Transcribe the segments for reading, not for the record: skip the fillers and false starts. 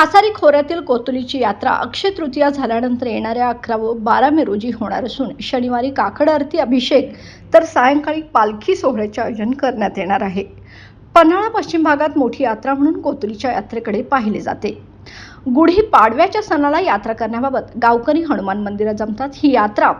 कासारी खोऱ्यातील कोतुलीची यात्रा अक्षय तृतीया झाल्यानंतर येणाऱ्या 11 व 12 मे रोजी होणार असून शनिवारी काकड आरती, अभिषेक तर सायंकाळी पालखी सोहळ्याचे आयोजन करण्यात येणार आहे. पन्हाळा पश्चिम भागात मोठी यात्रा म्हणून कोतुलीच्या यात्रेकडे पाहिले जाते. गुढी पाडव्याच्या सणाला यात्रा करण्याबाबत गावकरी हनुमान मंदिरात जमतात. ही यात्रा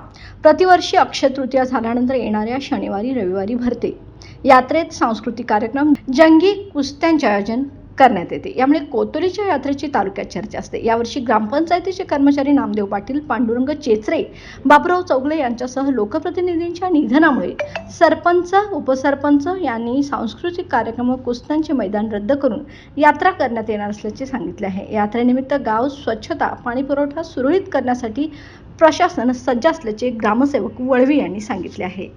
प्रतिवर्षी अक्षय तृतीया झाल्यानंतर येणाऱ्या शनिवारी रविवारी भरते. यात्रेत सांस्कृतिक कार्यक्रम, जंगी कुस्त्यांचे आयोजन करण्यात येते. यामुळे कोतुलीच्या यात्रेची तालुक्यात चर्चा असते. यावर्षी ग्रामपंचायतीचे कर्मचारी नामदेव पाटील, पांडुरंग चेचरे, बाबुराव चौगले यांच्यासह लोकप्रतिनिधींच्या निधनामुळे सरपंच, उपसरपंच यांनी सांस्कृतिक कार्यक्रम व कुस्त्यांचे मैदान रद्द करून यात्रा करण्यात येणार असल्याचे सांगितले आहे. यात्रेनिमित्त गाव स्वच्छता, पाणी पुरवठा सुरळीत करण्यासाठी प्रशासन सज्ज असल्याचे ग्रामसेवक वळवी यांनी सांगितले आहे.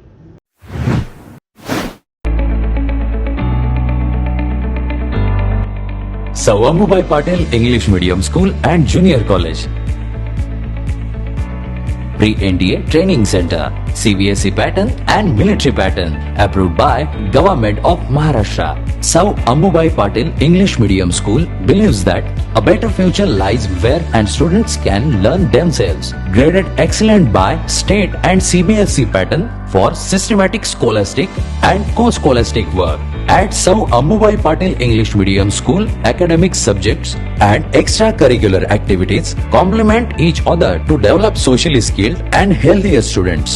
Sir Ammubai Patil English Medium School and Junior College. Pre-NDA Training Center, CBSE pattern and military pattern, approved by Government of Maharashtra. Sir Ammubai Patil English Medium School believes that a better future lies where and students can learn themselves. Graded excellent by state and CBSE pattern for systematic scholastic and co-scholastic work. At Sir Ammubai Patil English Medium School, academic subjects and extracurricular activities complement each other to develop socially skilled and healthier students.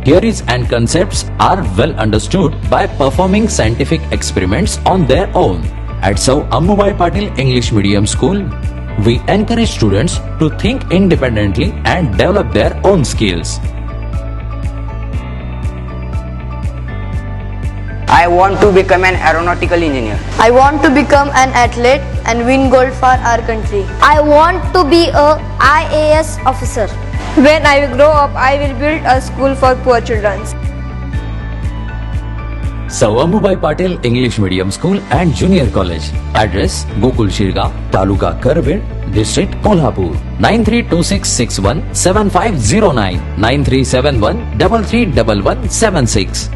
Theories and concepts are well understood by performing scientific experiments on their own. At Sir Ammubai Patil English Medium School, we encourage students to think independently and develop their own skills. I want to become an aeronautical engineer. I want to become an athlete and win gold for our country. I want to be a IAS officer. When I grow up, I will build a school for poor children. Sir Ammubai Patil English Medium School and Junior College. Address: Gokul Shirgaon, Taluka Karved, District Kolhapur. 9326617509, 9371331176.